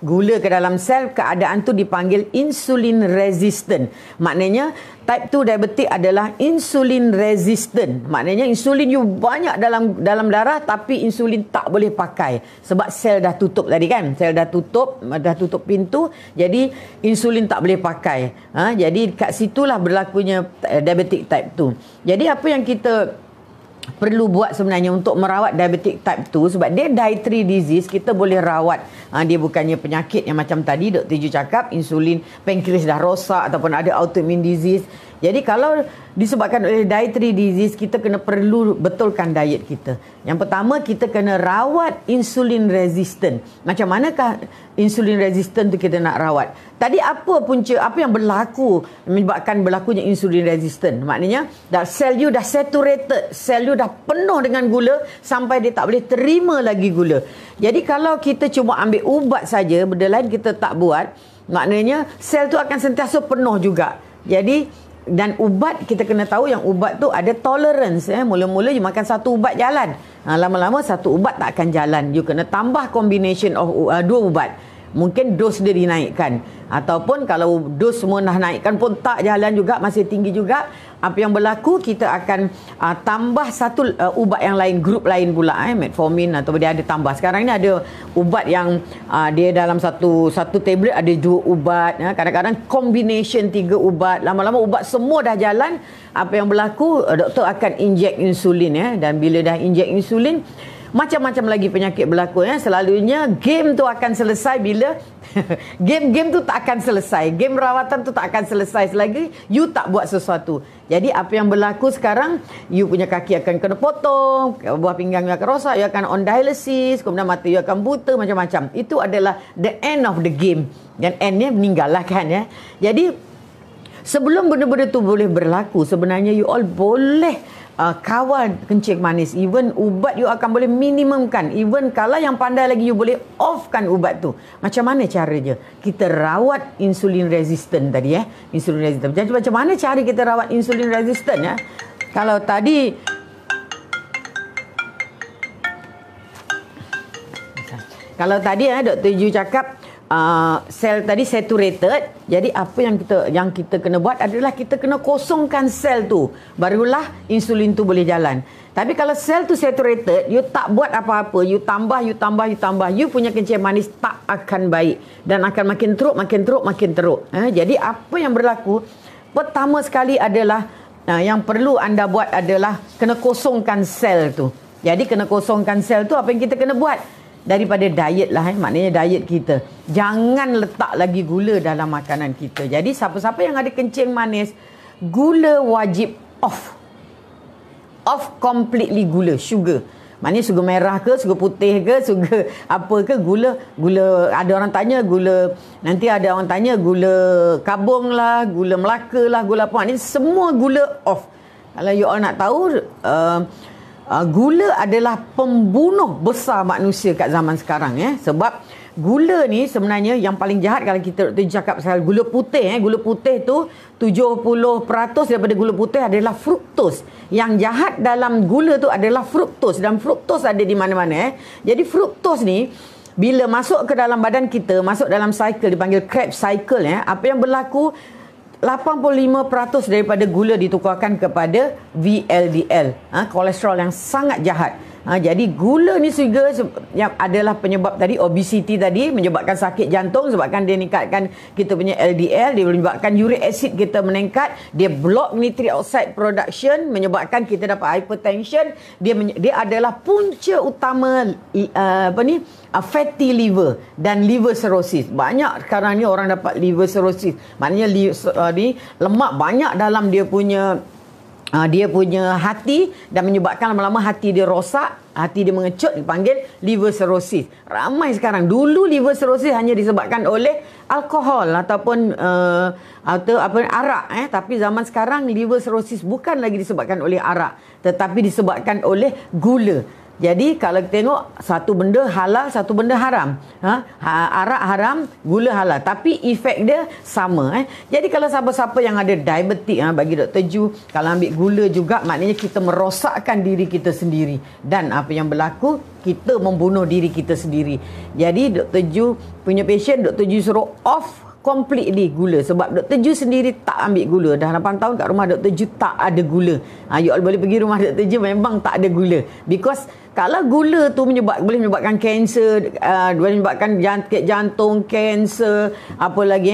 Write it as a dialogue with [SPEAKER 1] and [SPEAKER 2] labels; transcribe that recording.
[SPEAKER 1] gula ke dalam sel, keadaan tu dipanggil insulin resistant. Maknanya type 2 diabetik adalah insulin resistant. Maknanya insulin you banyak dalam darah tapi insulin tak boleh pakai sebab sel dah tutup tadi kan. Sel dah tutup pintu, jadi insulin tak boleh pakai. Jadi kat situlah berlakunya diabetic type 2. Jadi apa yang kita perlu buat sebenarnya untuk merawat diabetic type 2, sebab dia dietary disease, kita boleh rawat. Dia bukannya penyakit yang macam tadi Dr. Ju cakap, insulin pankreas dah rosak ataupun ada autoimmune disease. Jadi kalau disebabkan oleh dietary disease, kita perlu betulkan diet kita. Yang pertama, kita kena rawat insulin resistant. Macam manakah insulin resistant tu kita nak rawat? Tadi apa yang berlaku menyebabkan berlakunya insulin resistant? Maknanya sel you dah saturated, sel you dah penuh dengan gula sampai dia tak boleh terima lagi gula. Jadi kalau kita cuma ambil ubat saja, benda lain kita tak buat, maknanya sel tu akan sentiasa penuh juga. Jadi dan ubat, kita kena tahu yang ubat tu ada tolerance. Mula-mula you makan satu ubat jalan, lama-lama satu ubat tak akan jalan. You kena tambah combination of dua ubat. Mungkin dos dia dinaikkan, ataupun kalau dos semua dah naikkan pun tak jalan juga, masih tinggi juga. Apa yang berlaku, kita akan tambah satu ubat yang lain, grup lain pula, metformin atau dia ada tambah. Sekarang ni ada ubat yang dia dalam satu tablet ada 2 ubat, kadang-kadang combination 3 ubat. Lama-lama ubat semua dah jalan. Apa yang berlaku, doktor akan injek insulin, dan bila dah injek insulin, macam-macam lagi penyakit berlaku. Selalunya game tu akan selesai bila game tu tak akan selesai. Game rawatan tu tak akan selesai selagi you tak buat sesuatu. Jadi apa yang berlaku sekarang, you punya kaki akan kena potong, buah pinggang you akan rosak, you akan on dialysis, kemudian mata you akan buta, macam-macam. Itu adalah the end of the game. Dan endnya meninggal lah kan. Jadi sebelum benda-benda tu boleh berlaku, sebenarnya you all boleh kawal kencing manis. Even ubat you akan boleh minimumkan. Even kalau yang pandai lagi, you boleh offkan ubat tu. Macam mana caranya? Kita rawat insulin resistant tadi. Insulin resistant. Jadi macam mana cara kita rawat insulin resistant? Kalau tadi Dr. Ju cakap sel tadi saturated. Jadi apa yang kita kena buat adalah kita kena kosongkan sel tu, barulah insulin tu boleh jalan. Tapi kalau sel tu saturated, you tak buat apa-apa, you tambah, you punya kencing manis tak akan baik dan akan makin teruk. Jadi apa yang berlaku, pertama sekali adalah yang perlu anda buat adalah kena kosongkan sel tu. Jadi kena kosongkan sel tu, apa yang kita kena buat? Daripada diet lah, maknanya diet kita. Jangan letak lagi gula dalam makanan kita. Jadi siapa-siapa yang ada kencing manis, gula wajib off. Off completely gula, sugar. Maknanya sugar merah ke, sugar putih ke, sugar apa ke, gula. Ada orang tanya gula, nanti ada orang tanya gula kabung lah, gula Melaka lah, gula apa. Ini semua gula off. Kalau you all nak tahu, gula adalah pembunuh besar manusia kat zaman sekarang. Sebab gula ni sebenarnya yang paling jahat, kalau kita cakap pasal gula putih. Gula putih tu 70% daripada gula putih adalah fruktos. Yang jahat dalam gula tu adalah fruktos, dan fruktos ada di mana-mana. Jadi fruktos ni bila masuk ke dalam badan kita, masuk dalam cycle, dipanggil Krebs cycle. Apa yang berlaku, 85% daripada gula ditukarkan kepada VLDL, kolesterol yang sangat jahat. Jadi gula ni juga yang adalah penyebab tadi obesity tadi, menyebabkan sakit jantung sebabkan dia meningkatkan kita punya LDL, dia menyebabkan uric acid kita meningkat, dia block nitric oxide production, menyebabkan kita dapat hypertension. Dia adalah punca utama fatty liver dan liver cirrhosis. Banyak sekarang ni orang dapat liver cirrhosis. Maknanya lemak banyak dalam dia punya hati, dan menyebabkan lama-lama hati dia rosak, hati dia mengecut, dipanggil liver cirrhosis. Ramai sekarang. Dulu liver cirrhosis hanya disebabkan oleh alkohol ataupun arak. Tapi zaman sekarang liver cirrhosis bukan lagi disebabkan oleh arak, tetapi disebabkan oleh gula. Jadi kalau kita tengok satu benda halal, satu benda haram. Arak haram, gula halal. Tapi efek dia sama. Jadi kalau siapa-siapa yang ada diabetik, bagi Dr. Ju, kalau ambil gula juga, maknanya kita merosakkan diri kita sendiri. Dan apa yang berlaku, kita membunuh diri kita sendiri. Jadi Dr. Ju punya patient, Dr. Ju suruh off completely gula. Sebab Dr. Ju sendiri tak ambil gula. Dah 8 tahun kat rumah Dr. Ju tak ada gula. You all boleh pergi rumah Dr. Ju, memang tak ada gula. Because kalau gula tu boleh menyebabkan kanser, boleh menyebabkan jantung, kanser, apa lagi